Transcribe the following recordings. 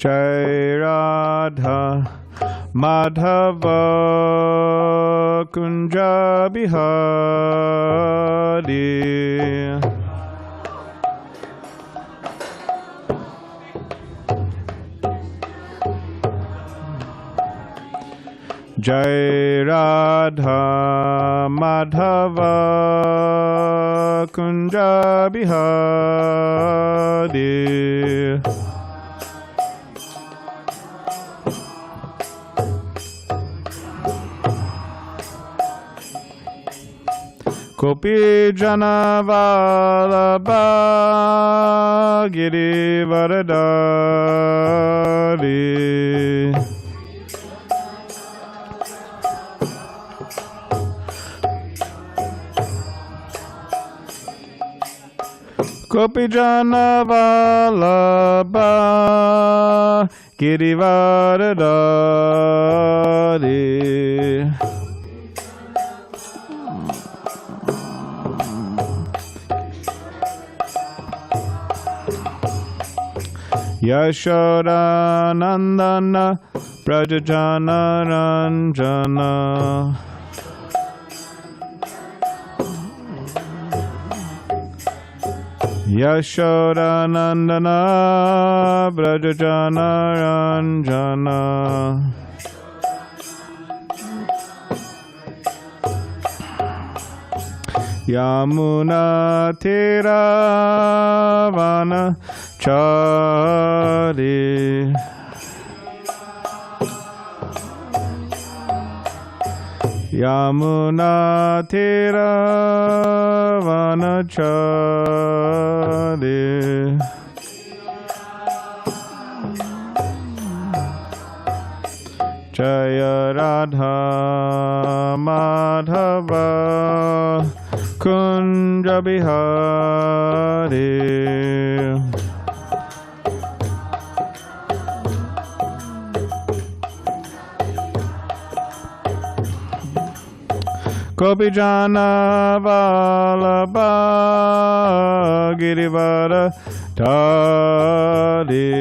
Jai Radha Madhava Kunja Bihari. Jai Radha Madhava Kunja Bihari. Kopi Jana Vallabha Giri Varadari. Kopi Jana Vallabha Giri Varadari. Yashoda Nandana Prajajana Ranjana. Yashoda Nandana Prajajana Ranjana. Yamuna Tiravana Chari. Yamuna Tiravana Chari. Jaya Radha Madhava Kunja Bihari. Gopi Jana Vallabha Girivara Dhari.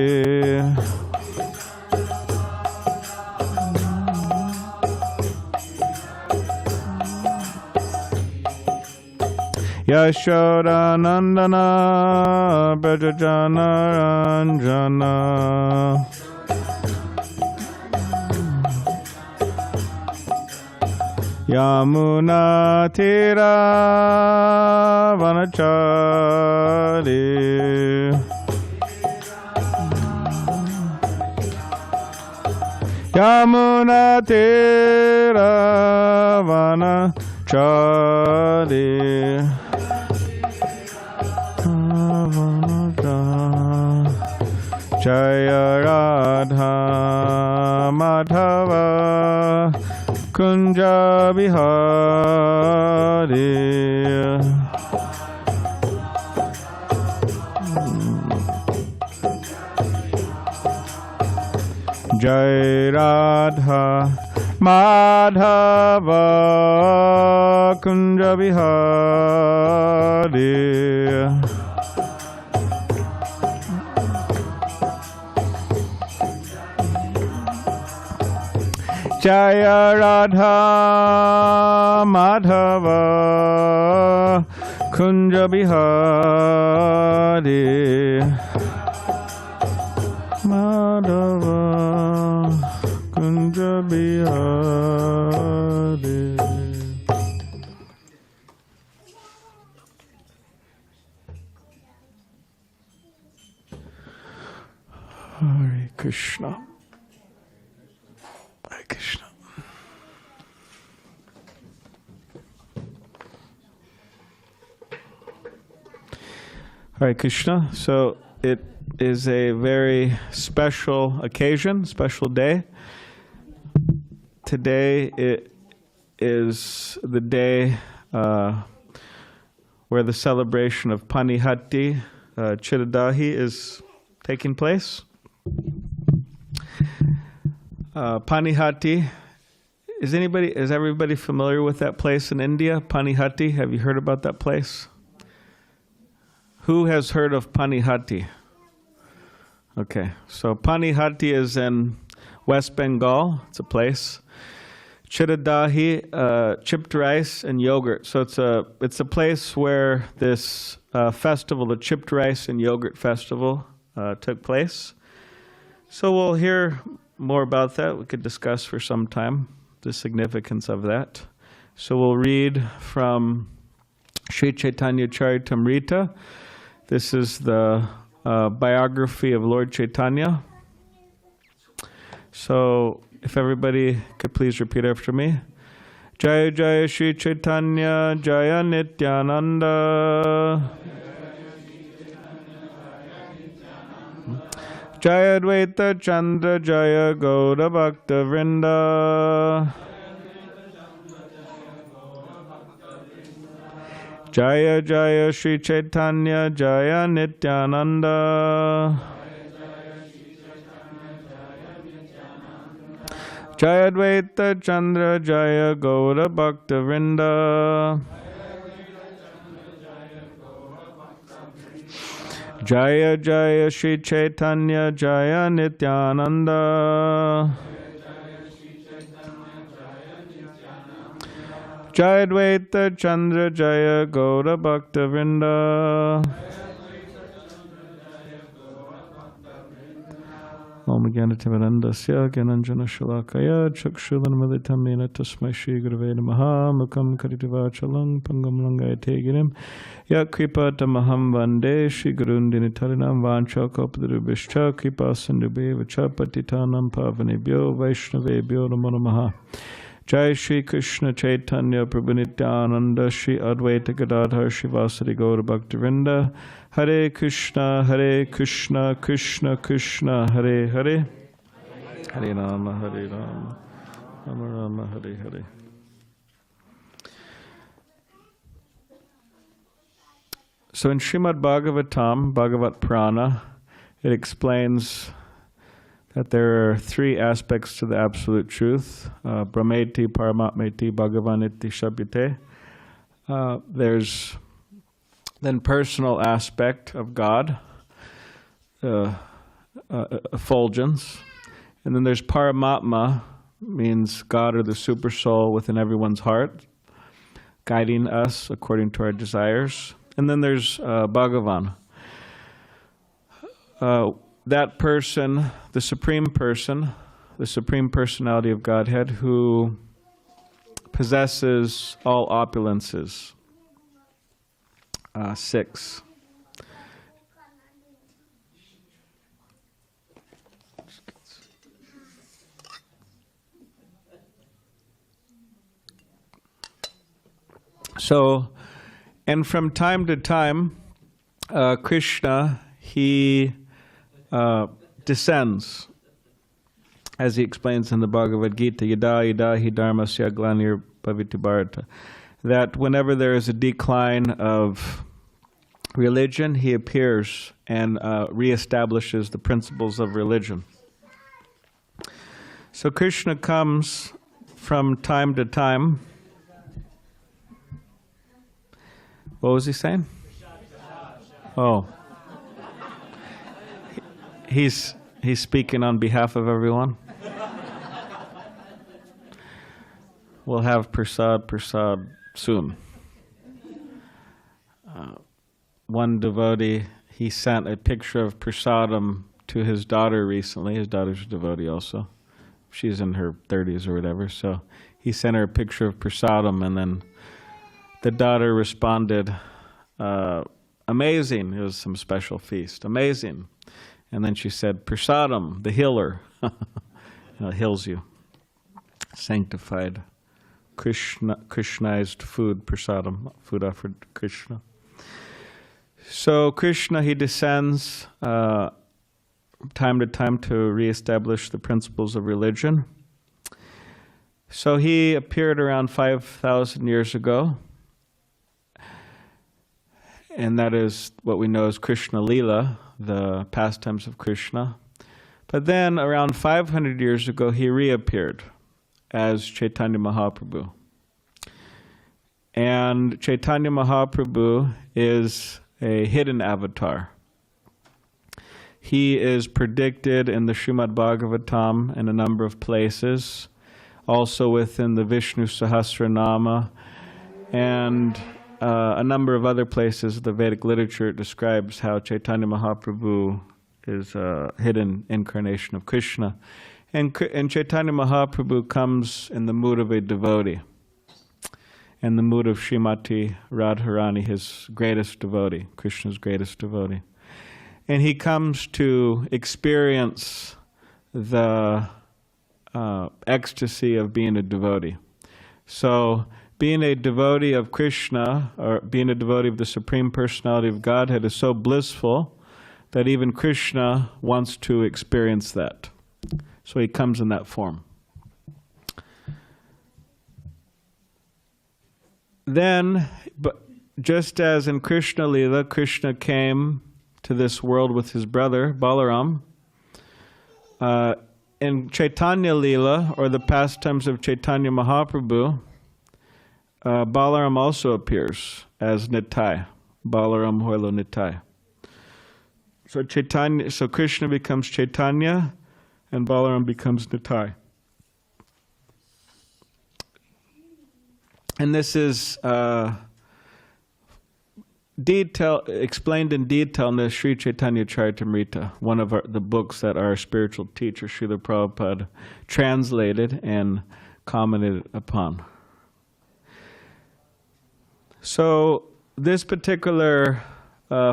Yashoda Nandana Brajajana Ranjana. Yamuna Tiravana Chari. Yamuna Tiravana Chari. Jaya Radha Madhava Kunja Bihari. Jai Radha Madhava Kunja Bihari. Jaya Radha Madhava Kunja Bihari. Madhava Kunja Bihari. Hare Krishna. Hare Krishna. Hare Krishna. So it is a very special occasion, special day. Today it is the day where the celebration of Panihati Chidadahi is taking place. Panihati, is everybody familiar with that place in India? Panihati, have you heard about that place? Who has heard of Panihati? Okay, so Panihati is in West Bengal. It's a place. Chiradahi, chipped rice and yogurt. So it's a place where this festival, the chipped rice and yogurt festival, took place. So we'll hear more about that. We could discuss for some time the significance of that. So we'll read from Sri Chaitanya Charitamrita. This is the biography of Lord Chaitanya. So if everybody could please repeat after me. Jaya Jaya Sri Chaitanya Jaya Nityananda Jaya Dvaita Chandra Jaya Gaura Bhakta Vrinda Jaya Jaya Sri Chaitanya Jaya Nityananda Jaya Dvaita Chandra Jaya Gaura Bhakta Vrinda Jaya Jaya Sri Chaitanya Jaya Nityananda Jaya Dvaita Chandra Jaya Gaura Bhakta Vrinda Om Gyanativarandasya Gyananjana Shalakaya Chakshulan Militam Mena Tasmai Shri Gurave Namaha Mukam Karitivachalang Pangam Langayate Girim Yak Kripa Tamaham Vande Shri Gurundini Tarinam Vancha Kopadarubhishcha Kripa Sindhubhe Vachapatitanam Pavanebhyo Vaishnavebhyo Namo Namaha Jai Shri Krishna Chaitanya Prabhu Nityananda Shri Advaita Gadadhar Shivasari Gaura Bhaktivinoda Hare Krishna Krishna Krishna Hare Hare Hare Rama Rama Rama Hare Hare. So in Srimad Bhagavatam, Bhagavat Purana, it explains that there are three aspects to the absolute truth. Brahmeti, Paramatmeti, Bhagavaniti, Shabhyate. There's then personal aspect of God, effulgence. And then there's Paramatma, means God or the super soul within everyone's heart, guiding us according to our desires. And then there's Bhagavan. That person, the Supreme Personality of Godhead, who possesses all opulences. 6. So, and from time to time, Krishna, he descends, as he explains in the Bhagavad Gita, Yada Yada Hi Dharmasya Glanir Bhaviti Bharata, that whenever there is a decline of religion, he appears and reestablishes the principles of religion. So Krishna comes from time to time. What was he saying? Oh. He's speaking on behalf of everyone. We'll have prasad soon. One devotee, he sent a picture of prasadam to his daughter recently. His daughter's a devotee also. She's in her 30s or whatever. So he sent her a picture of prasadam, and then the daughter responded, amazing. It was some special feast. Amazing. And then she said, prasadam, the healer. It heals you. Sanctified, Krishnized food, prasadam, food offered to Krishna. So Krishna, he descends time to time to reestablish the principles of religion. So he appeared around 5,000 years ago. And that is what we know as Krishna Lila, the pastimes of Krishna. But then around 500 years ago, he reappeared as Chaitanya Mahaprabhu. And Chaitanya Mahaprabhu is a hidden avatar. He is predicted in the Srimad Bhagavatam in a number of places, also within the Vishnu Sahasranama, and a number of other places. The Vedic literature describes how Chaitanya Mahaprabhu is a hidden incarnation of Krishna. And Chaitanya Mahaprabhu comes in the mood of a devotee, in the mood of Srimati Radharani, his greatest devotee, Krishna's greatest devotee. And he comes to experience the ecstasy of being a devotee. So being a devotee of Krishna, or being a devotee of the Supreme Personality of Godhead, is so blissful that even Krishna wants to experience that. So he comes in that form. Then, just as in Krishna Lila, Krishna came to this world with his brother, Balaram. In Chaitanya Lila, or the pastimes of Chaitanya Mahaprabhu, Balaram also appears as Nitai, Balaram Hoilo Nitai. So Krishna becomes Chaitanya, and Balaram becomes Nitai. And this is explained in detail in the Sri Chaitanya Charitamrita, one of the books that our spiritual teacher, Srila Prabhupada, translated and commented upon. So this particular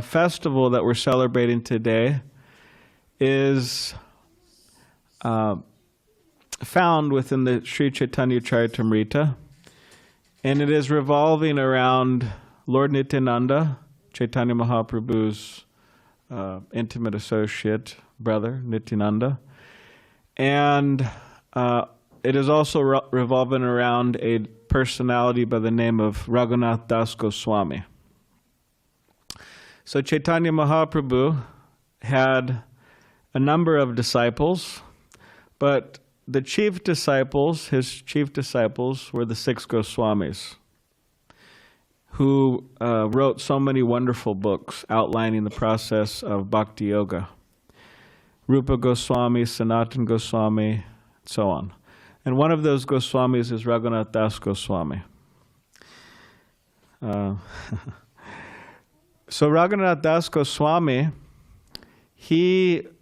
festival that we're celebrating today is found within the Sri Chaitanya Charitamrita, and it is revolving around Lord Nityananda, Chaitanya Mahaprabhu's intimate associate, brother, Nityananda. And it is also revolving around a personality by the name of Raghunātha Dasa Goswami. So Chaitanya Mahaprabhu had a number of disciples, but the chief disciples, his chief disciples, were the 6 Goswamis, who wrote so many wonderful books outlining the process of Bhakti Yoga. Rupa Goswami, Sanatana Goswami, and so on. And one of those Goswamis is Raghunātha Dasa Goswami. So Raghunātha Dasa Goswami,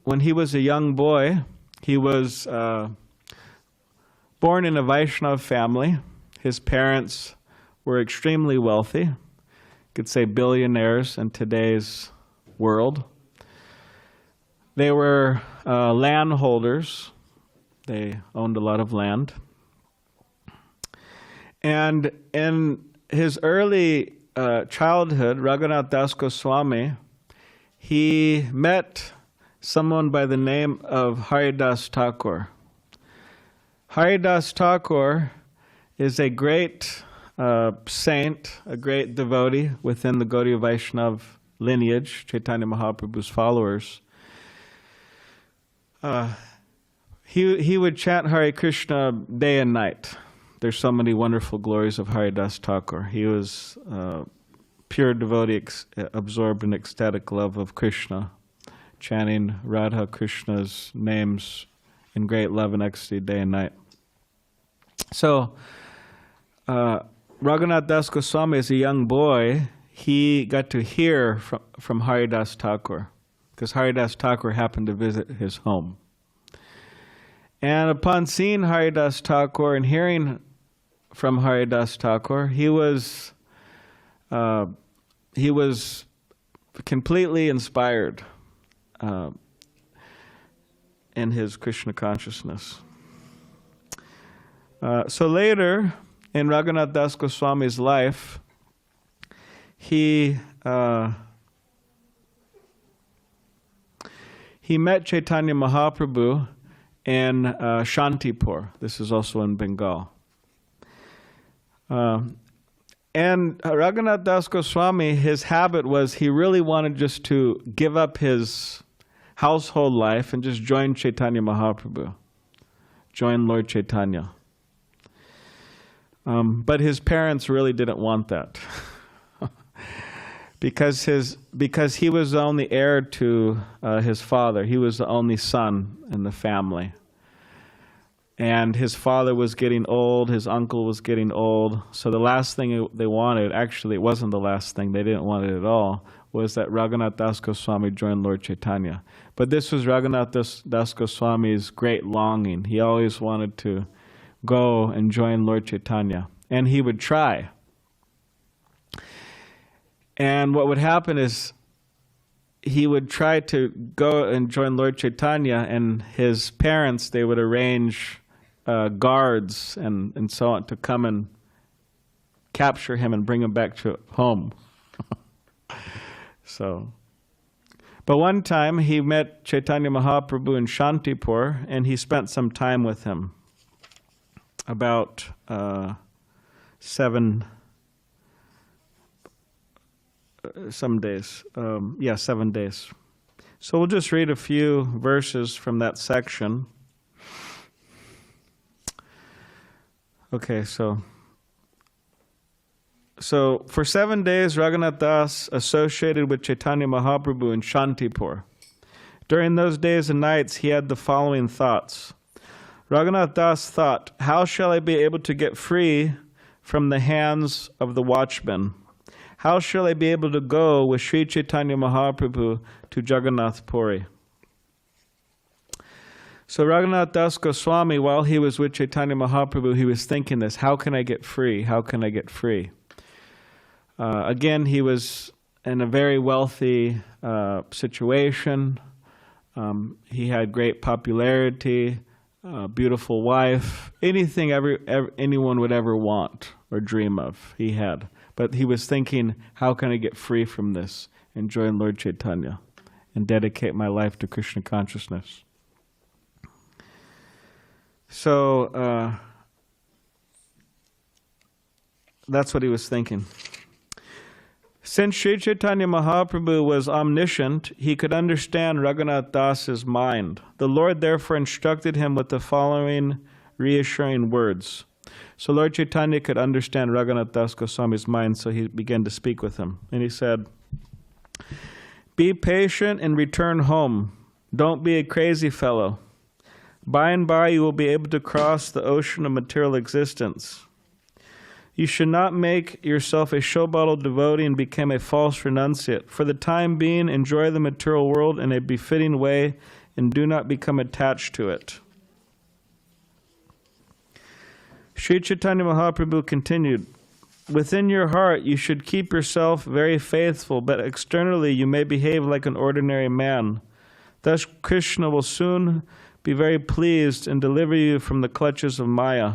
when he was a young boy, he was born in a Vaishnava family. His parents were extremely wealthy. You could say billionaires in today's world. They were landholders. They owned a lot of land. And in his early childhood, Raghunātha Dasa Goswami, he met someone by the name of Haridas Thakur. Haridas Thakur is a great saint, a great devotee within the Gaudiya Vaishnava lineage, Chaitanya Mahaprabhu's followers. He would chant Hare Krishna day and night. There's so many wonderful glories of Haridas Thakur. He was pure devotee, absorbed in ecstatic love of Krishna, chanting Radha Krishna's names in great love and ecstasy day and night. So, Raghunātha Dasa Goswami, as a young boy, he got to hear from Haridas Thakur, because Haridas Thakur happened to visit his home. And upon seeing Haridas Thakur and hearing from Haridas Thakur, he was completely inspired in his Krishna consciousness. So later, in Raghunātha Dasa Goswami's life, he met Chaitanya Mahaprabhu in Shantipur. This is also in Bengal. And Raghunātha Dasa Goswami, his habit was he really wanted just to give up his household life and just join Chaitanya Mahaprabhu, join Lord Chaitanya. But his parents really didn't want that. because he was the only heir to his father. He was the only son in the family. And his father was getting old, his uncle was getting old. So the last thing they wanted, actually it wasn't the last thing, they didn't want it at all, was that Raghunātha Dasa Goswami join Lord Chaitanya. But this was Raghunātha Dasa Goswami's great longing. He always wanted to go and join Lord Chaitanya. And he would try. And what would happen is he would try to go and join Lord Chaitanya, and his parents, they would arrange guards and so on to come and capture him and bring him back to home. But one time he met Chaitanya Mahaprabhu in Shantipur, and he spent some time with him, about 7 days. 7 days. So we'll just read a few verses from that section. Okay, so for 7 days, Raghunātha Das associated with Chaitanya Mahaprabhu in Shantipur. During those days and nights, he had the following thoughts. Raghunātha Das thought, how shall I be able to get free from the hands of the watchmen? How shall I be able to go with Sri Chaitanya Mahaprabhu to Jagannath Puri? So Raghunātha Das Goswami, while he was with Chaitanya Mahaprabhu, he was thinking this, how can I get free? How can I get free? Again, he was in a very wealthy situation. He had great popularity, beautiful wife, anything anyone would ever want or dream of, he had. But he was thinking, how can I get free from this and join Lord Chaitanya and dedicate my life to Krishna consciousness? So that's what he was thinking. Since Sri Chaitanya Mahaprabhu was omniscient, he could understand Raghunātha Das's mind. The Lord therefore instructed him with the following reassuring words. So Lord Chaitanya could understand Raghunātha Das Goswami's mind, so he began to speak with him. And he said, be patient and return home. Don't be a crazy fellow. By and by you will be able to cross the ocean of material existence. You should not make yourself a show-bottle devotee and become a false renunciate. For the time being, enjoy the material world in a befitting way and do not become attached to it. Sri Chaitanya Mahaprabhu continued, within your heart you should keep yourself very faithful, but externally you may behave like an ordinary man. Thus Krishna will soon be very pleased and deliver you from the clutches of Maya.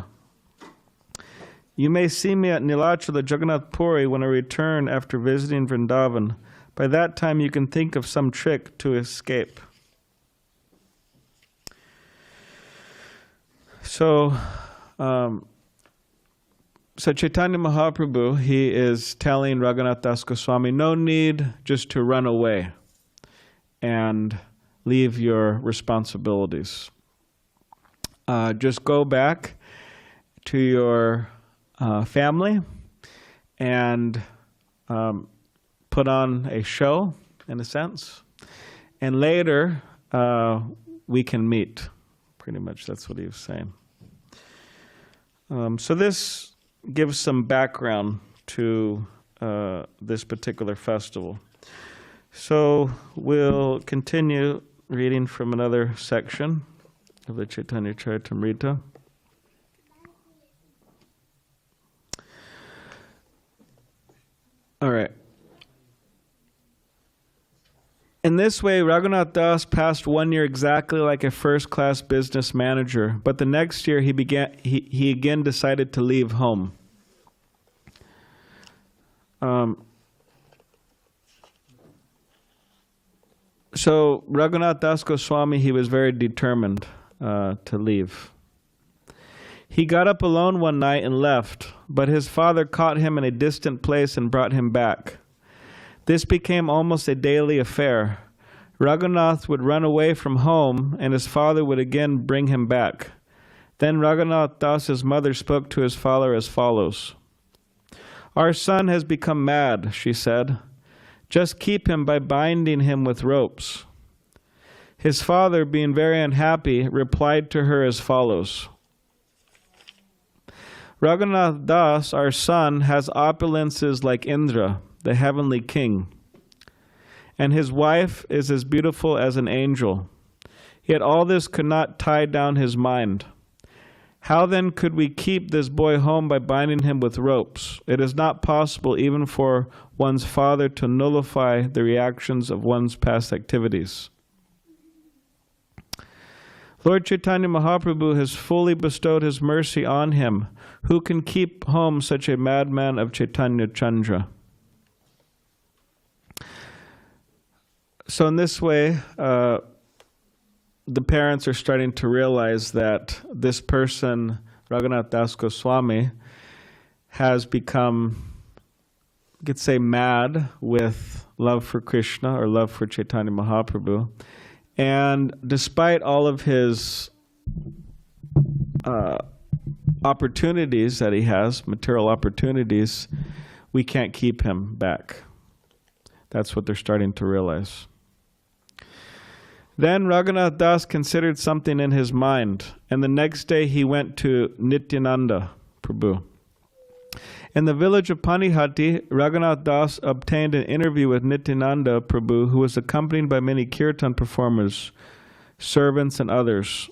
You may see me at Nilachala Jagannath Puri when I return after visiting Vrindavan. By that time you can think of some trick to escape. So Chaitanya Mahaprabhu, he is telling Raghunātha Das Goswami, no need just to run away and leave your responsibilities. Just go back to your family and put on a show, in a sense, and later we can meet. Pretty much that's what he was saying. So this gives some background to this particular festival. So we'll continue reading from another section of the Chaitanya Charitamrita. All right. In this way, Raghunātha Das passed 1 year exactly like a first-class business manager, but the next year he again decided to leave home. So Raghunātha Das Goswami, he was very determined to leave. He got up alone one night and left, but his father caught him in a distant place and brought him back. This became almost a daily affair. Raghunath would run away from home, and his father would again bring him back. Then Raghunātha Das's mother spoke to his father as follows. Our son has become mad, she said. Just keep him by binding him with ropes." His father, being very unhappy, replied to her as follows: "Raghunātha Dasa, our son, has opulences like Indra, the heavenly king, and his wife is as beautiful as an angel. Yet all this could not tie down his mind. How then could we keep this boy home by binding him with ropes? It is not possible even for one's father to nullify the reactions of one's past activities. Lord Chaitanya Mahaprabhu has fully bestowed his mercy on him. Who can keep home such a madman of Chaitanya Chandra?" So in this way, the parents are starting to realize that this person, Raghunātha Dasa Goswami, has become, you could say, mad with love for Krishna or love for Chaitanya Mahaprabhu. And despite all of his opportunities that he has, material opportunities, we can't keep him back. That's what they're starting to realize. Then Raghunātha Dasa considered something in his mind, and the next day he went to Nityananda Prabhu. In the village of Panihati, Raghunātha Dasa obtained an interview with Nityananda Prabhu, who was accompanied by many kirtan performers, servants, and others.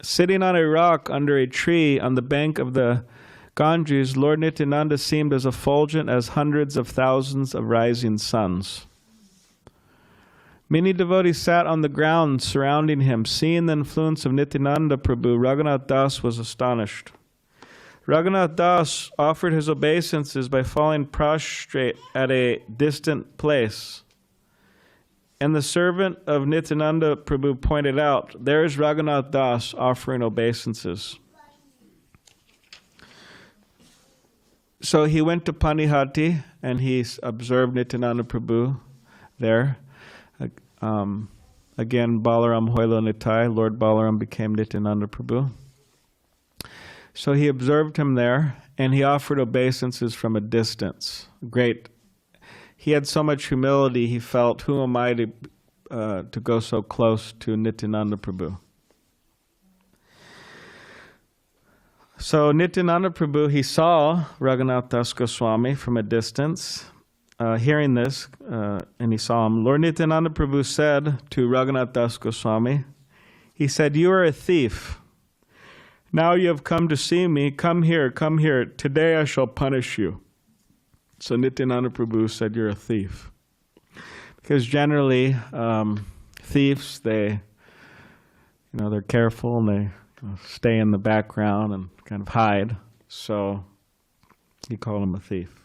Sitting on a rock under a tree on the bank of the Ganges, Lord Nityananda seemed as effulgent as hundreds of thousands of rising suns. Many devotees sat on the ground surrounding him. Seeing the influence of Nityananda Prabhu, Raghunātha Dasa was astonished. Raghunātha Dasa offered his obeisances by falling prostrate at a distant place. And the servant of Nityananda Prabhu pointed out, "There is Raghunātha Dasa offering obeisances." So he went to Panihati and he observed Nityananda Prabhu there. Again, Balaram Hoilo Nitai, Lord Balaram became Nityananda Prabhu. So he observed him there, and he offered obeisances from a distance. Great. He had so much humility, he felt, who am I to go so close to Nityananda Prabhu? So Nityananda Prabhu, he saw Raghunātha Dasa Goswami from a distance. Hearing this, and he saw him, Lord Nityananda Prabhu said to Raghunātha Dasa Goswami, he said, "You are a thief. Now you have come to see me. Come here, come here. Today I shall punish you." So Nityananda Prabhu said, "You're a thief." Because generally, thieves, they're careful and they stay in the background and kind of hide. So he called him a thief.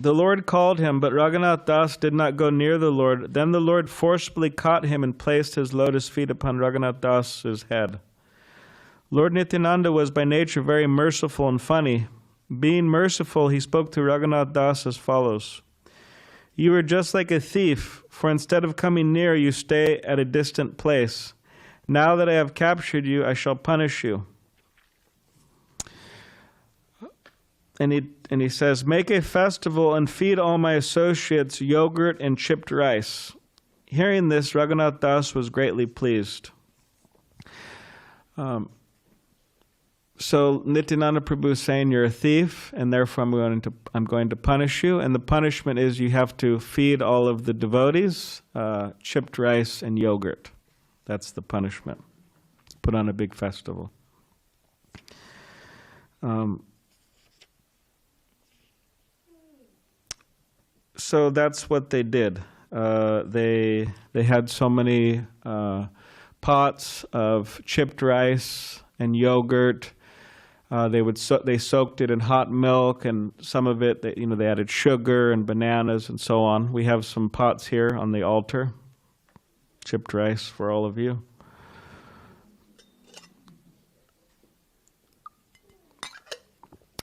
The Lord called him, but Raghunātha Dasa did not go near the Lord. Then the Lord forcibly caught him and placed his lotus feet upon Raghunātha Dasa's head. Lord Nityananda was by nature very merciful and funny. Being merciful, he spoke to Raghunātha Dasa as follows: "You are just like a thief, for instead of coming near, you stay at a distant place. Now that I have captured you, I shall punish you." And he says, "Make a festival and feed all my associates yogurt and chipped rice." Hearing this, Raghunātha Dasa was greatly pleased. So Nityananda Prabhu is saying, "You're a thief, and therefore I'm going to punish you." And the punishment is you have to feed all of the devotees chipped rice and yogurt. That's the punishment. Put on a big festival. So that's what they did. They had so many pots of chipped rice and yogurt. They soaked it in hot milk, and some of it they added sugar and bananas and so on. We have some pots here on the altar, chipped rice for all of you.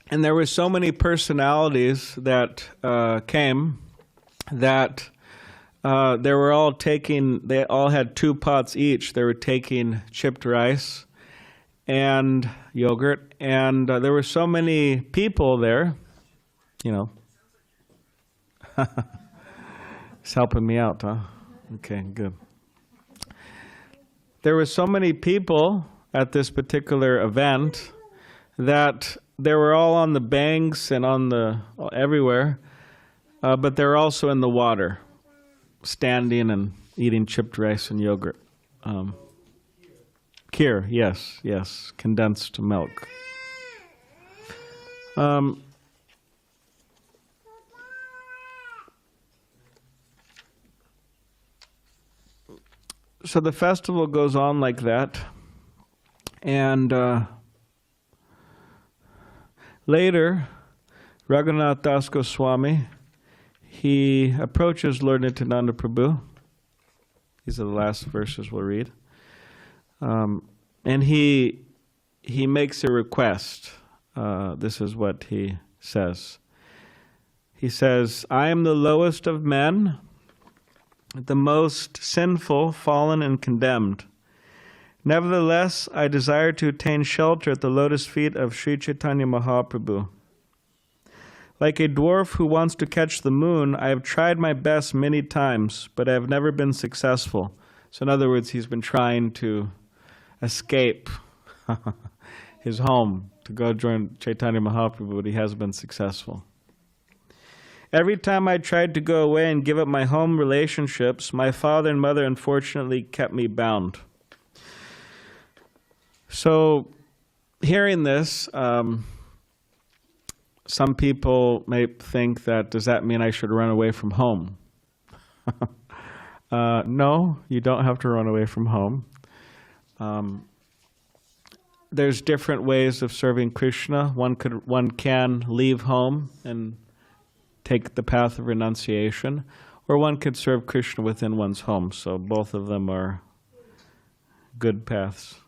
And there were so many personalities that came that they all had 2 pots each. They were taking chipped rice and yogurt, and there were so many people there, It's helping me out, huh? Okay, good. There were so many people at this particular event that they were all on the banks and on the everywhere, but they're also in the water, standing and eating chipped rice and yogurt. Kheer, yes, condensed milk. So the festival goes on like that, and later, Raghunātha Dasa Goswami, he approaches Lord Nityananda Prabhu. These are the last verses we'll read. And he makes a request. This is what he says. He says, "I am the lowest of men, the most sinful, fallen, and condemned. Nevertheless, I desire to attain shelter at the lotus feet of Sri Chaitanya Mahaprabhu. Like a dwarf who wants to catch the moon, I have tried my best many times, but I have never been successful." So in other words, he's been trying to escape his home to go join Chaitanya Mahaprabhu, but he hasn't been successful. "Every time I tried to go away and give up my home relationships, my father and mother unfortunately kept me bound." So, hearing this, some people may think that, does that mean I should run away from home? No, you don't have to run away from home. There's different ways of serving Krishna. One can leave home and take the path of renunciation, or one could serve Krishna within one's home. So both of them are good paths.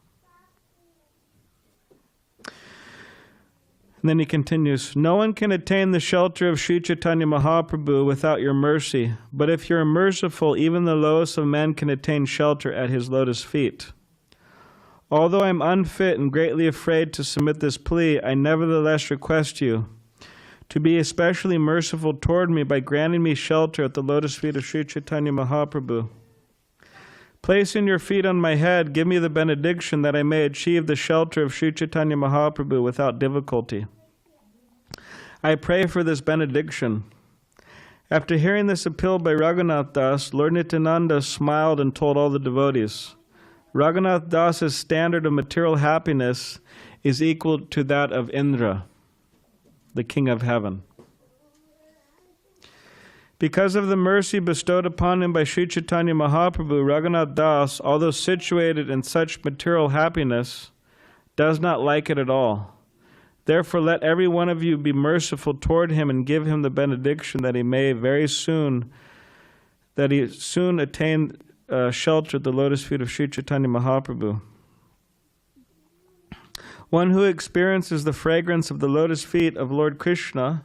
And then he continues, "No one can attain the shelter of Sri Chaitanya Mahaprabhu without your mercy. But if you are merciful, even the lowest of men can attain shelter at his lotus feet. Although I am unfit and greatly afraid to submit this plea, I nevertheless request you to be especially merciful toward me by granting me shelter at the lotus feet of Sri Chaitanya Mahaprabhu. Placing your feet on my head, give me the benediction that I may achieve the shelter of Sri Chaitanya Mahaprabhu without difficulty. I pray for this benediction." After hearing this appeal by Raghunātha Dasa, Lord Nityananda smiled and told all the devotees, "Raghunātha Dasa's standard of material happiness is equal to that of Indra, the king of heaven. Because of the mercy bestowed upon him by Sri Chaitanya Mahaprabhu, Raghunātha Dasa, although situated in such material happiness, does not like it at all. Therefore let every one of you be merciful toward him and give him the benediction that he soon attain shelter at the lotus feet of Sri Chaitanya Mahaprabhu. One who experiences the fragrance of the lotus feet of Lord Krishna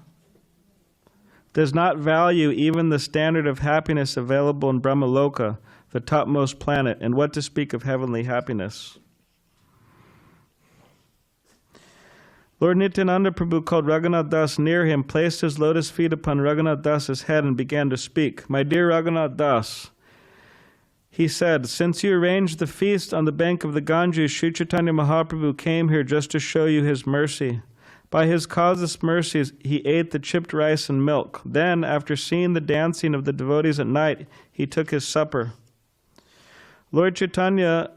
does not value even the standard of happiness available in Brahmaloka, the topmost planet, and what to speak of heavenly happiness." Lord Nityananda Prabhu called Raghunātha Dasa near him, placed his lotus feet upon Raghunātha Dasa's head, and began to speak. "My dear Raghunātha Dasa," he said, "since you arranged the feast on the bank of the Ganges, Sri Chaitanya Mahaprabhu came here just to show you his mercy. By his causeless mercies, he ate the chipped rice and milk. Then, after seeing the dancing of the devotees at night, he took his supper. Lord Chaitanya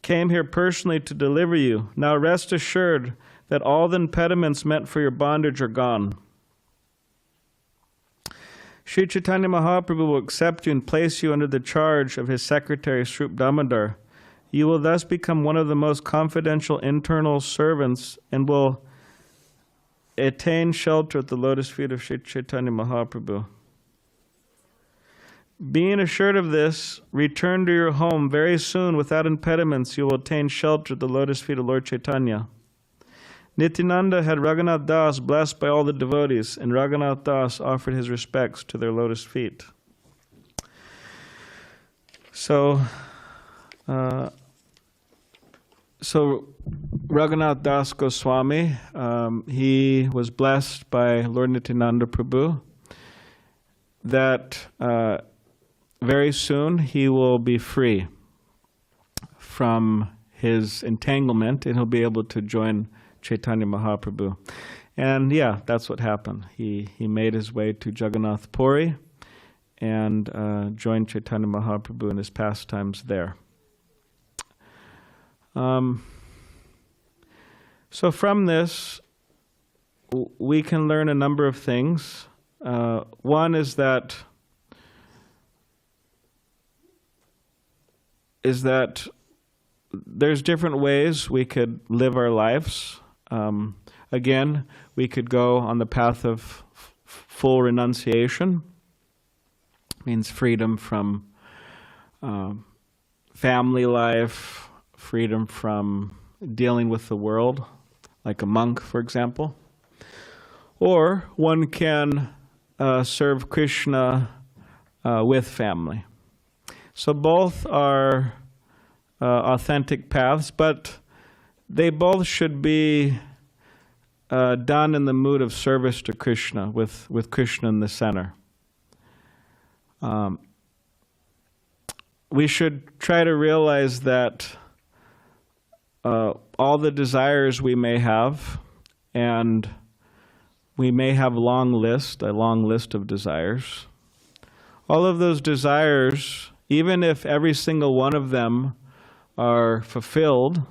came here personally to deliver you. Now rest assured that all the impediments meant for your bondage are gone. Sri Chaitanya Mahaprabhu will accept you and place you under the charge of his secretary, Srup Damodar. You will thus become one of the most confidential internal servants and will attain shelter at the lotus feet of Sri Chaitanya Mahaprabhu. Being assured of this, return to your home very soon without impediments. You will attain shelter at the lotus feet of Lord Chaitanya." Nityananda had Raghunātha Dasa blessed by all the devotees, and Raghunātha Dasa offered his respects to their lotus feet. So Raghunātha Dasa Goswami, he was blessed by Lord Nityananda Prabhu, that very soon he will be free from his entanglement and he'll be able to join Chaitanya Mahaprabhu. And yeah, that's what happened. He made his way to Jagannath Puri and joined Chaitanya Mahaprabhu in his pastimes there. So from this, we can learn a number of things. One is that there's different ways we could live our lives. Again, we could go on the path of full renunciation. Means freedom from family life, freedom from dealing with the world, like a monk, for example. Or one can serve Krishna with family. So both are authentic paths, but they both should be done in the mood of service to Krishna, with Krishna in the center. We should try to realize that all the desires we may have, and we may have a long list of desires. All of those desires, even if every single one of them are fulfilled,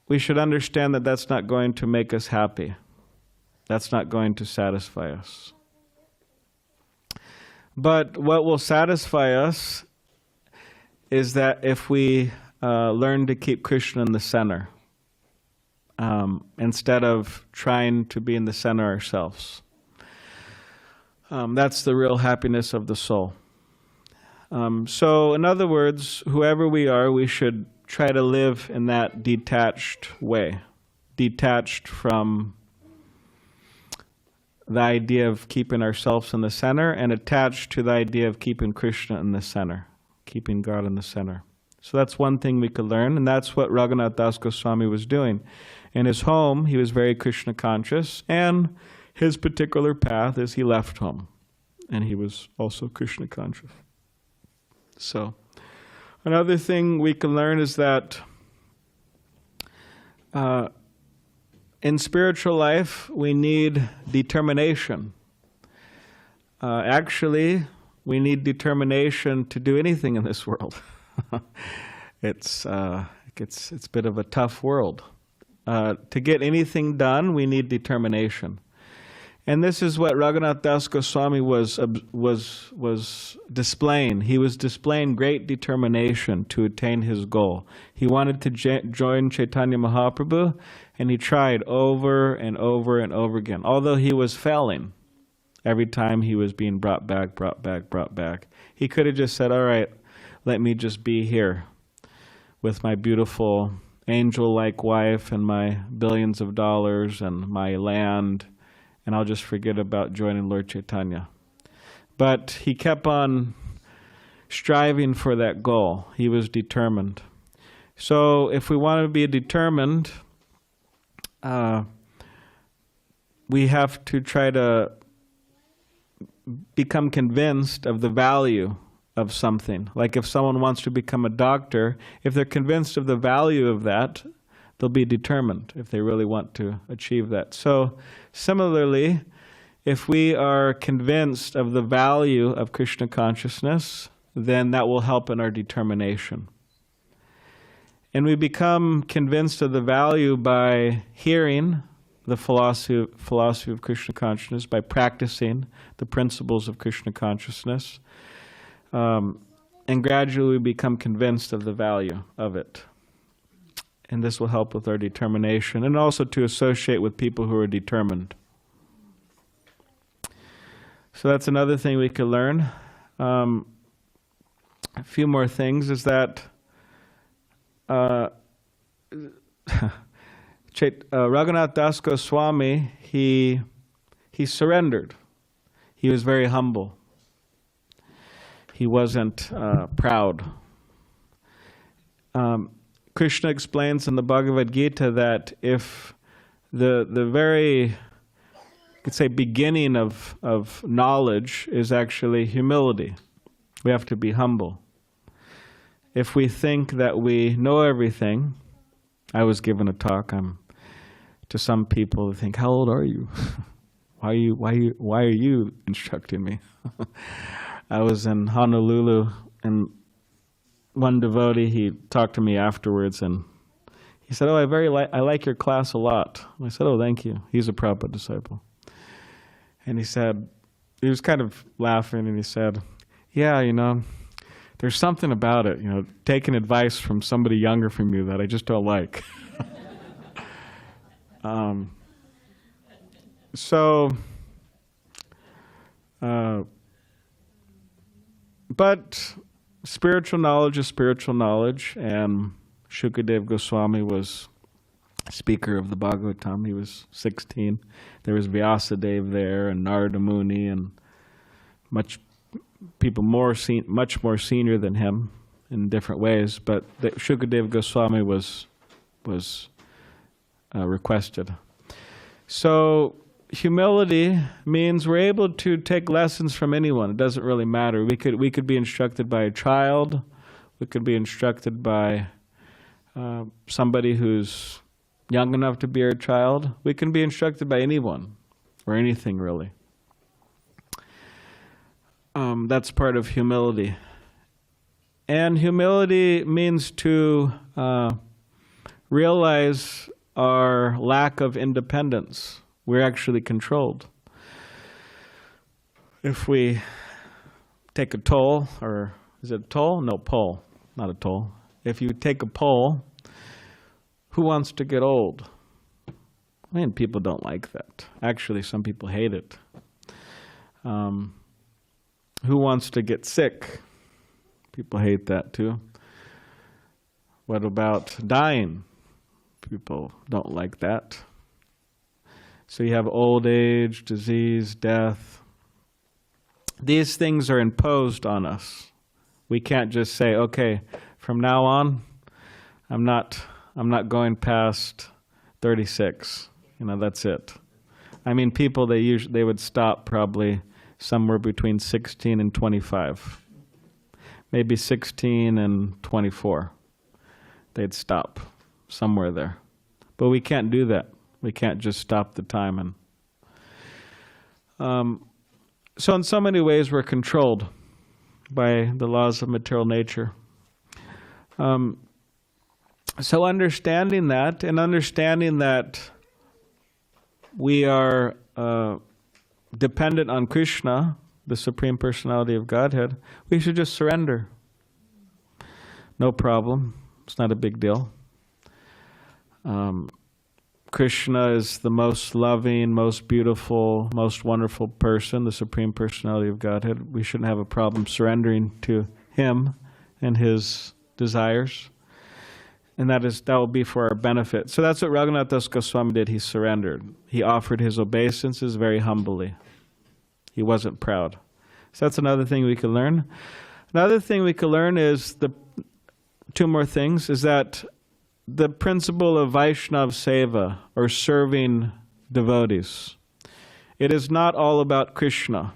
we should understand that that's not going to make us happy. That's not going to satisfy us. But what will satisfy us is that if we learn to keep Krishna in the center, instead of trying to be in the center ourselves. That's the real happiness of the soul. So in other words, whoever we are, we should try to live in that detached way, detached from the idea of keeping ourselves in the center and attached to the idea of keeping Krishna in the center, keeping God in the center. So that's one thing we could learn, and that's what Raghunātha Dasa Goswami was doing. In his home, he was very Krishna conscious, and his particular path is he left home, and he was also Krishna conscious. So another thing we can learn is that in spiritual life, we need determination. Actually, we need determination to do anything in this world. It's a bit of a tough world. To get anything done, we need determination. And this is what Raghunātha Dasa Goswami was displaying. He was displaying great determination to attain his goal. He wanted to join Chaitanya Mahaprabhu, and he tried over and over and over again, although he was failing. Every time he was being brought back. He could have just said, all right, let me just be here with my beautiful angel-like wife and my billions of dollars and my land, and I'll just forget about joining Lord Chaitanya. But he kept on striving for that goal. He was determined. So if we want to be determined, we have to try to become convinced of the value of something. Like if someone wants to become a doctor, if they're convinced of the value of that, they'll be determined if they really want to achieve that. So similarly, if we are convinced of the value of Krishna consciousness, then that will help in our determination. And we become convinced of the value by hearing the philosophy of Krishna consciousness, by practicing the principles of Krishna consciousness, and gradually we become convinced of the value of it. And this will help with our determination, and also to associate with people who are determined. So that's another thing we could learn. A few more things is that Raghunātha Dasa Goswami, he surrendered. He was very humble. He wasn't proud. Krishna explains in the Bhagavad Gita that if the very could say, beginning of knowledge is actually humility. We have to be humble. If we think that we know everything, I was given a talk to some people who think, "How old are you? Why are you instructing me?" I was in Honolulu, and one devotee, he talked to me afterwards, and he said, "Oh, I like your class a lot." And I said, "Oh, thank you." He's a Prabhupada disciple. And he was kind of laughing, and he said, "Yeah, there's something about it, taking advice from somebody younger from you that I just don't like." But spiritual knowledge is spiritual knowledge, and Shukadev Goswami was speaker of the Bhagavatam. He was 16. There was Vyasadeva there, and Narada Muni, and much more senior than him in different ways. But Shukadev Goswami was requested. So humility means we're able to take lessons from anyone. It doesn't really matter. We could be instructed by a child. We could be instructed by somebody who's young enough to be our child. We can be instructed by anyone or anything, really. That's part of humility. And humility means to realize our lack of independence. We're actually controlled. If we take a toll, or is it a toll? No, pole, not a toll. If you take a poll, who wants to get old? I mean, people don't like that. Actually, some people hate it. Who wants to get sick? People hate that too. What about dying? People don't like that. So you have old age, disease, death. These things are imposed on us. We can't just say, "Okay, from now on, I'm not going past 36. That's it." I mean, people, they would stop probably somewhere between 16 and 25. Maybe 16 and 24. They'd stop somewhere there. But we can't do that. We can't just stop the time. So in so many ways we're controlled by the laws of material nature. So understanding that, and understanding that we are dependent on Krishna, the Supreme Personality of Godhead, we should just surrender. No problem. It's not a big deal. Krishna is the most loving, most beautiful, most wonderful person, the Supreme Personality of Godhead. We shouldn't have a problem surrendering to Him and His desires. And that will be for our benefit. So that's what Raghunātha Dasa Goswami did. He surrendered. He offered his obeisances very humbly. He wasn't proud. So that's another thing we can learn. Another thing we can learn is two more things, is that the principle of Vaishnava Seva, or serving devotees, it is not all about Krishna.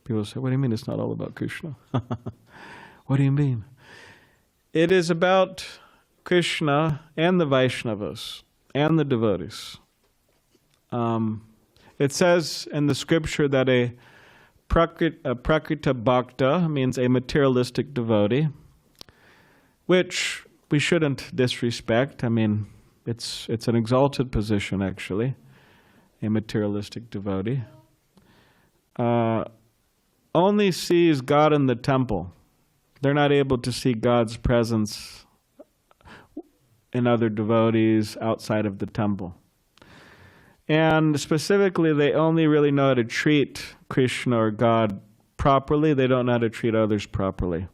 People say, "What do you mean it's not all about Krishna?" What do you mean? It is about Krishna and the Vaishnavas and the devotees. It says in the scripture that a prakrita bhakta means a materialistic devotee, which we shouldn't disrespect. I mean, it's an exalted position, actually, a materialistic devotee. Only sees God in the temple. They're not able to see God's presence in other devotees outside of the temple. And specifically, they only really know how to treat Krishna or God properly. They don't know how to treat others properly.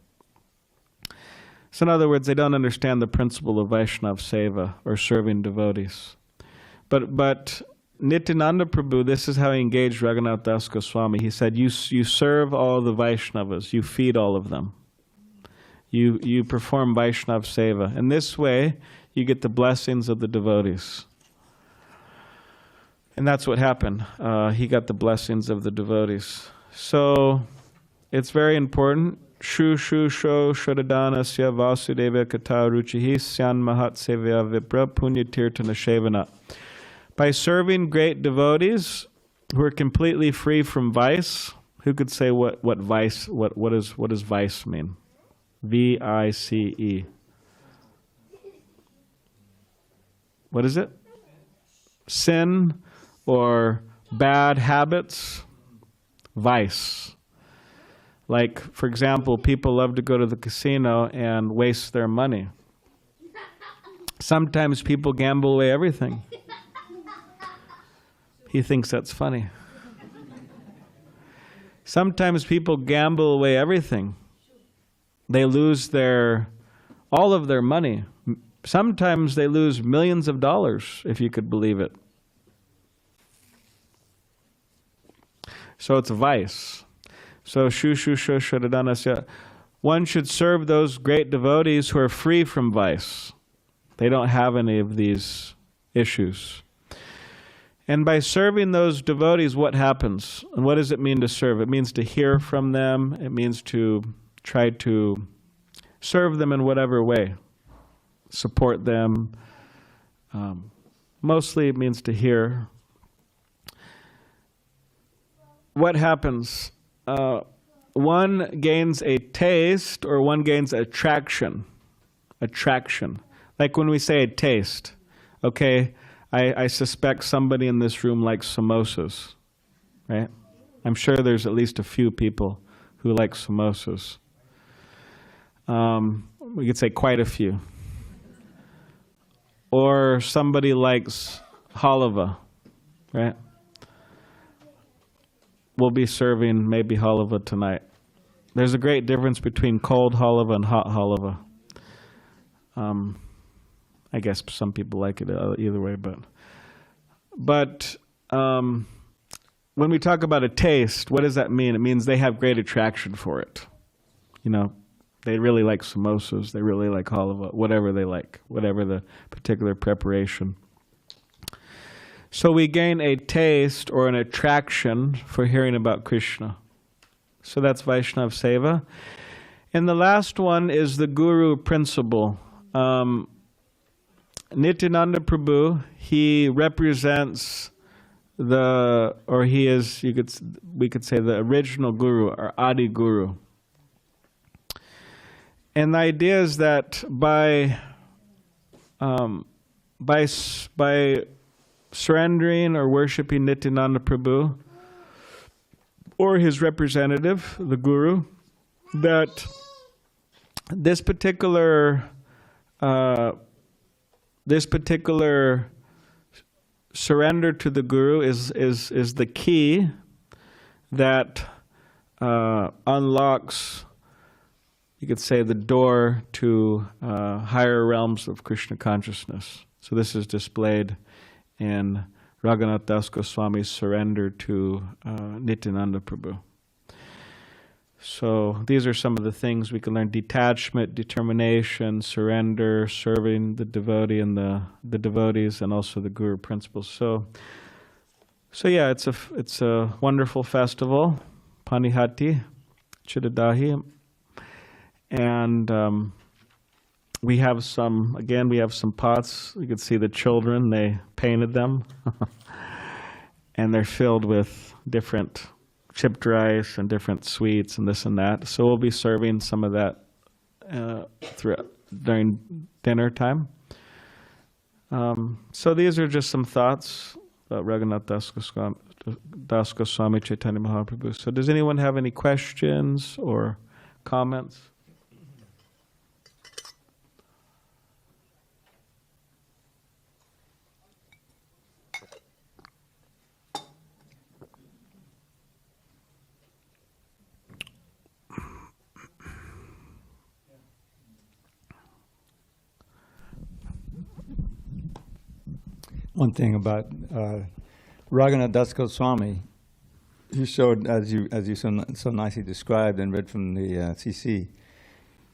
So in other words, they don't understand the principle of Vaishnava Seva, or serving devotees. But Nityananda Prabhu, this is how he engaged Raghunātha Dasa Goswami. He said, you serve all the Vaishnavas, you feed all of them. You perform Vaishnava Seva. In this way, you get the blessings of the devotees. And that's what happened. He got the blessings of the devotees. So it's very important. Shu shu sho shradhanasya vasudeva kata ruchihi syan mahat sevya vipra punyatirtana shevana. By serving great devotees who are completely free from vice, who could say what vice, what does vice mean? V-I-C-E. What is it? Sin or bad habits? Vice. Like, for example, people love to go to the casino and waste their money. Sometimes people gamble away everything. He thinks that's funny. Sometimes people gamble away everything. They lose all of their money. Sometimes they lose millions of dollars, if you could believe it. So it's a vice. So shu shu shu shradhanasya. One should serve those great devotees who are free from vice. They don't have any of these issues. And by serving those devotees, what happens? And what does it mean to serve? It means to hear from them. It means to try to serve them in whatever way. Support them. Mostly it means to hear. What happens? One gains a taste or one gains attraction. Attraction. Like when we say a taste. Okay, I suspect somebody in this room likes samosas, right? I'm sure there's at least a few people who like samosas. We could say quite a few. Or somebody likes halava, right? We'll be serving maybe halava tonight. There's a great difference between cold halava and hot halava. I guess some people like it either way, but when we talk about a taste, what does that mean? It means they have great attraction for it. You know, they really like samosas, they really like halava, whatever they like, whatever the particular preparation. So we gain a taste or an attraction for hearing about Krishna. So that's Vaishnava Seva. And the last one is the Guru principle. Nityananda Prabhu, he represents we could say the original Guru or Adi Guru. And the idea is that by surrendering or worshiping Nityananda Prabhu or his representative, the Guru, that this particular surrender to the Guru is the key that unlocks, you could say, the door to higher realms of Krishna consciousness. So this is displayed in Raghunātha Dasa Goswami's surrender to Nityananda Prabhu. So these are some of the things we can learn: detachment, determination, surrender, serving the devotee and the devotees, and also the Guru principles. So yeah, it's a wonderful festival, Panihati Chidadahi, and we have some pots. You can see the children, they painted them, and they're filled with different chipped rice and different sweets and this and that. So we'll be serving some of that during dinner time. So these are just some thoughts about Raghunātha Dasa Goswami Chaitanya Mahaprabhu. So does anyone have any questions or comments? One thing about Raghunātha Dasa Goswami, he showed, as you so nicely described and read from the CC,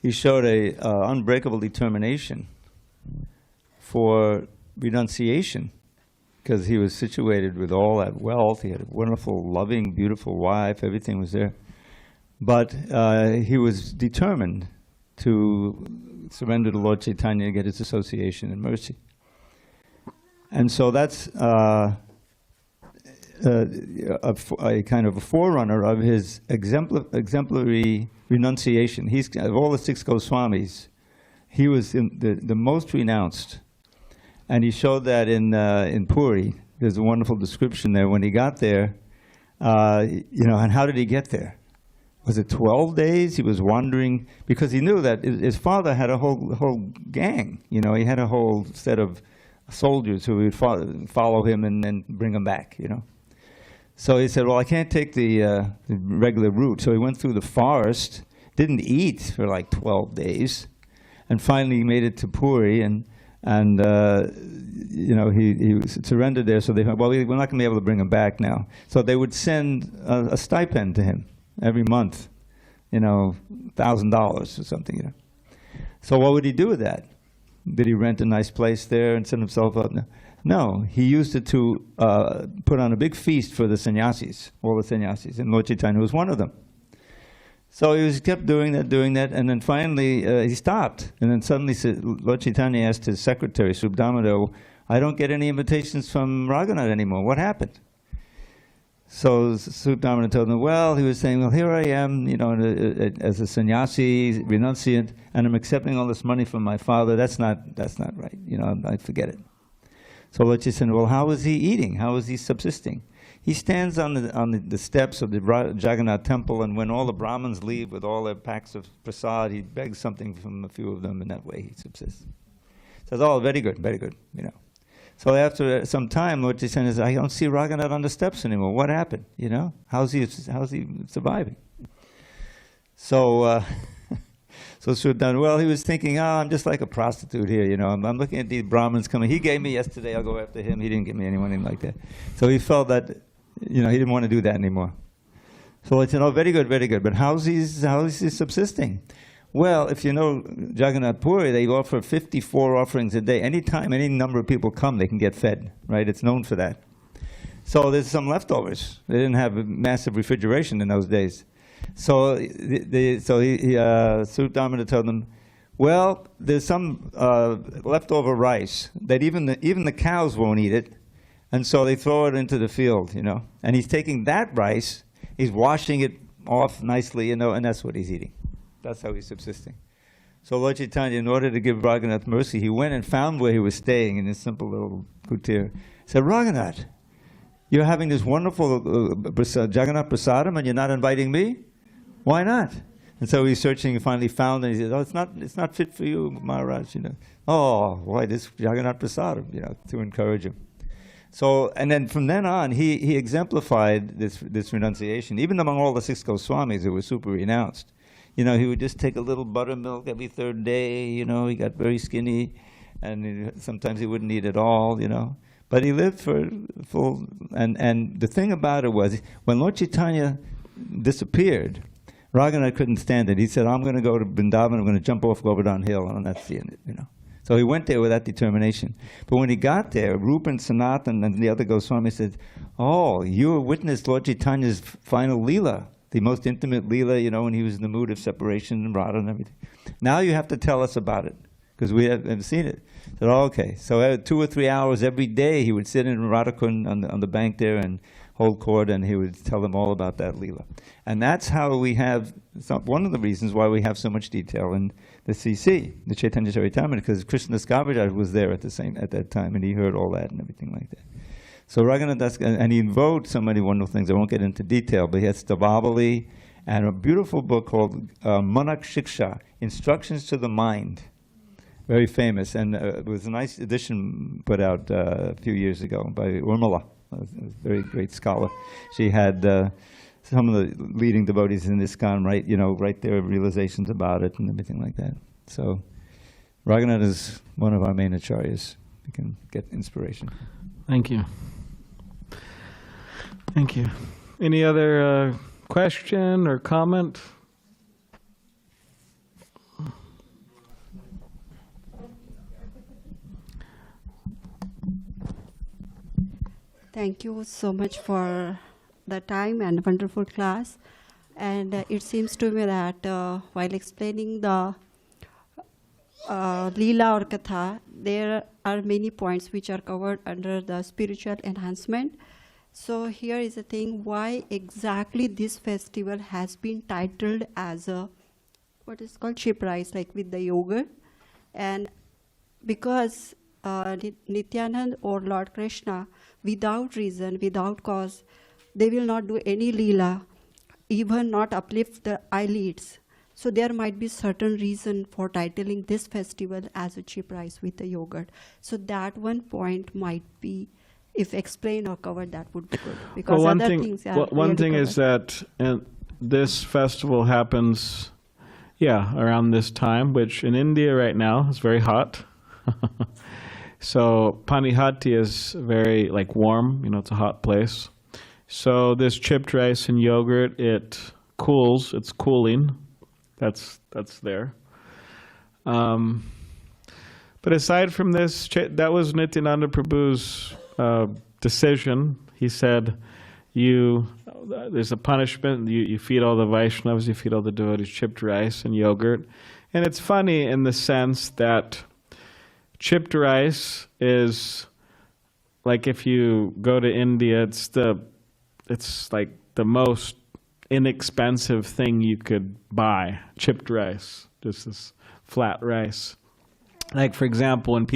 he showed a unbreakable determination for renunciation because he was situated with all that wealth. He had a wonderful, loving, beautiful wife. Everything was there. But he was determined to surrender to Lord Chaitanya and get his association and mercy. And so that's a kind of a forerunner of his exemplary renunciation. He's, of all the 6 Goswamis, he was the most renounced. And he showed that in Puri. There's a wonderful description there. When he got there, and how did he get there? Was it 12 days? He was wandering, because he knew that his father had a whole gang. He had a whole set of soldiers who would follow him and bring him back, So he said, well, I can't take the regular route. So he went through the forest, didn't eat for like 12 days, and finally he made it to Puri, and he surrendered there. So they thought, well, we're not going to be able to bring him back now. So they would send a stipend to him every month, $1,000 or something, So what would he do with that? Did he rent a nice place there and send himself up? No, he used it to put on a big feast for the sannyasis, all the sannyasis, and Lord Chaitanya was one of them. So he kept doing that, and then finally he stopped. And then suddenly Lord Chaitanya asked his secretary, Subdhammadeva, I don't get any invitations from Raghunātha anymore. What happened? So Subdhammadeva told him, well, he was saying, well, here I am, as a sannyasi, renunciant, and I'm accepting all this money from my father. That's not right. I forget it. So Lord Chaitanya said, well, how is he eating? How is he subsisting? He stands on the steps of the Jagannath temple, and when all the Brahmins leave with all their packs of prasad, he begs something from a few of them, and that way he subsists. Says, oh, very good, So after some time, Lord Chaitanya says, I don't see Raghunātha on the steps anymore. What happened? How's he surviving? So Sudhan, well, he was thinking, I'm just like a prostitute here, I'm looking at these Brahmins coming. He gave me yesterday, I'll go after him. He didn't give me anyone like that. So he felt that, he didn't want to do that anymore. So I said, oh, very good. But how is he subsisting? Well, if you know Jagannath Puri, they offer 54 offerings a day. Anytime any number of people come, they can get fed, right? It's known for that. So there's some leftovers. They didn't have massive refrigeration in those days. So Sudhamana told them, well, there's some leftover rice that even the cows won't eat it, and so they throw it into the field, And he's taking that rice, he's washing it off nicely, and that's what he's eating. That's how he's subsisting. So Lord Chaitanya, in order to give Raghunātha mercy, he went and found where he was staying in this simple little kutir. He said, Raghunātha, you're having this wonderful Jagannath prasadam and you're not inviting me? Why not? And so he's searching and finally found it. And he said, oh, it's not fit for you, Maharaj. Oh, why this Jagannath prasadam? To encourage him. So, and then from then on, he exemplified this renunciation. Even among all the 6 Goswamis who were super renounced. He would just take a little buttermilk every 3rd day. He got very skinny, and sometimes he wouldn't eat at all. But he lived for full. And the thing about it was, when Lord Chaitanya disappeared, Raghunātha couldn't stand it. He said, I'm going to go to Vrindavan, I'm going to jump off Govardhan Hill, and that's the end, So he went there with that determination. But when he got there, Rupa and Sanatan and the other Goswamis said, oh, you witnessed Lord Chaitanya's final Lila, the most intimate Lila, when he was in the mood of separation and Radha and everything. Now you have to tell us about it, because we haven't seen it. I said, oh, okay. So 2 or 3 hours every day, he would sit in Radhakund on the bank there and hold court, and he would tell them all about that Lila. And that's how we have, one of the reasons why we have so much detail in the CC, the Chaitanya Charitamrita, because Krishna Skaviraj was there at that time, and he heard all that and everything like that. So Raghunātha Dasa, and he wrote so many wonderful things. I won't get into detail, but he has Stavavali and a beautiful book called Manak Shiksha, Instructions to the Mind. Very famous, and it was a nice edition put out a few years ago by Urmila, a very great scholar. She had some of the leading devotees in ISKCON write their realizations about it and everything like that. So Raghunātha is one of our main acharyas. You can get inspiration. Thank you. Thank you. Any other question or comment? Thank you so much for the time and wonderful class. And it seems to me that while explaining the Lila or Katha, there are many points which are covered under the spiritual enhancement. So here is the thing, why exactly this festival has been titled as a, what is called chip rice, like with the yogurt. And because Nityananda or Lord Krishna, without reason, without cause, they will not do any Lila, even not uplift the eyelids. So there might be certain reason for titling this festival as a chip rice with the yogurt. So that one point might be, if explained or covered, that would be good. Because well, other things are one really thing covered. is that this festival happens, around this time, which in India right now is very hot. So Panihati is very warm, it's a hot place. So this chipped rice and yogurt, it cools, it's cooling. That's there. But aside from this, that was Nityananda Prabhu's decision. He said, there's a punishment, you feed all the Vaishnavas, you feed all the devotees chipped rice and yogurt. And it's funny in the sense that chipped rice is like, if you go to India, it's like the most inexpensive thing you could buy, chipped rice, just this flat rice. Like, for example, when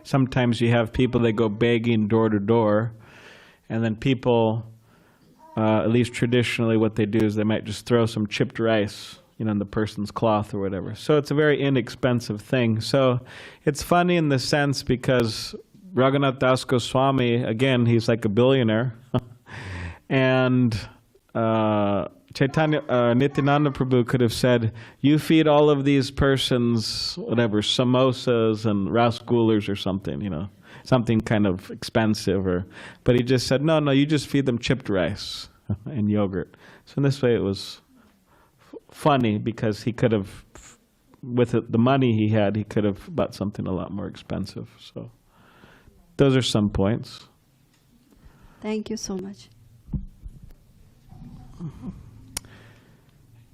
sometimes you have people that go begging door to door, and then people, at least traditionally what they do is they might just throw some chipped rice in the person's cloth or whatever. So it's a very inexpensive thing. So it's funny in the sense because Raghunātha Dasa Goswami, again, he's like a billionaire, and Chaitanya, Nityananda Prabhu could have said, you feed all of these persons, whatever, samosas and rasgullas or something, something kind of expensive. But he just said, no, you just feed them chipped rice and yogurt. So in this way it was funny because he could have, with the money he had, he could have bought something a lot more expensive. So those are some points. Thank you so much.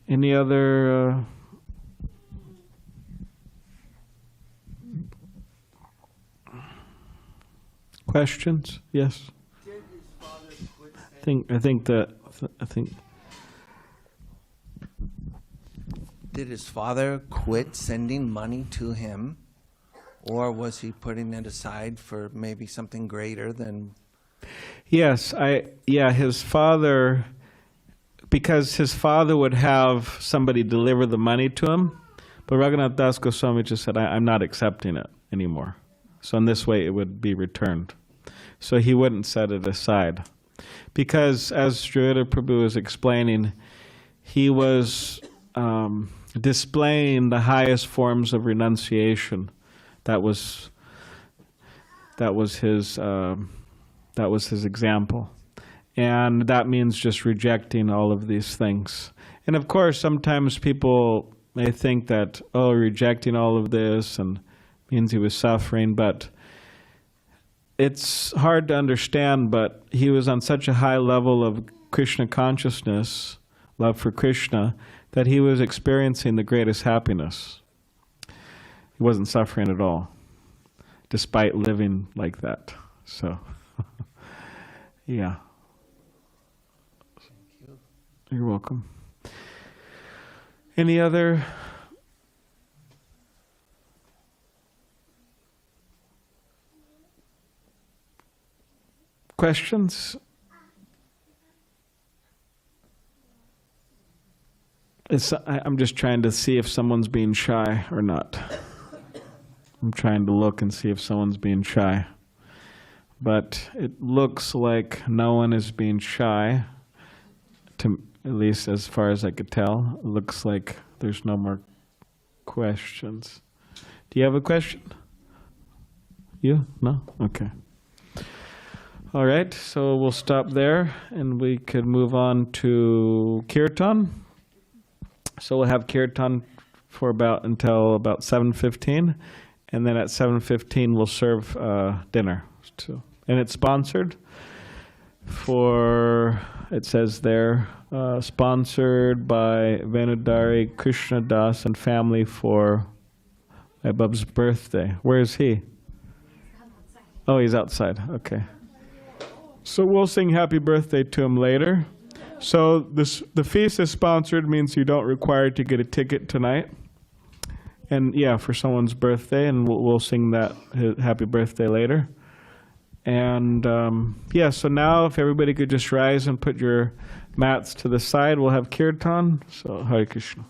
Any other questions? Yes. I think. Did his father quit sending money to him, or was he putting it aside for maybe something greater than? Yes, his father, because his father would have somebody deliver the money to him, but Raghunātha Dasa Goswami just said, I'm not accepting it anymore. So in this way it would be returned. So he wouldn't set it aside. Because as Srila Prabhu was explaining, he was displaying the highest forms of renunciation. That was his example. And that means just rejecting all of these things. And of course, sometimes people may think that, rejecting all of this and means he was suffering, but it's hard to understand, but he was on such a high level of Krishna consciousness, love for Krishna, that he was experiencing the greatest happiness. He wasn't suffering at all, despite living like that. So, yeah. You're welcome. Any other questions? I'm just trying to see if someone's being shy or not. I'm trying to look and see if someone's being shy. But it looks like no one is being shy, at least as far as I could tell. It looks like there's no more questions. Do you have a question? You? No? Okay. All right, so we'll stop there and we could move on to Kirtan. So we'll have Kirtan for until about 7:15, and then at 7:15 we'll serve dinner. And it's sponsored. for, it says there, sponsored by Venudari Krishna Das and family for Bub's birthday. Where is he? Oh, he's outside. Okay. So we'll sing happy birthday to him later. So the feast is sponsored means you don't require to get a ticket tonight. And yeah, for someone's birthday, and we'll sing that happy birthday later. And yeah, so now if everybody could just rise and put your mats to the side, we'll have kirtan. So Hare Krishna.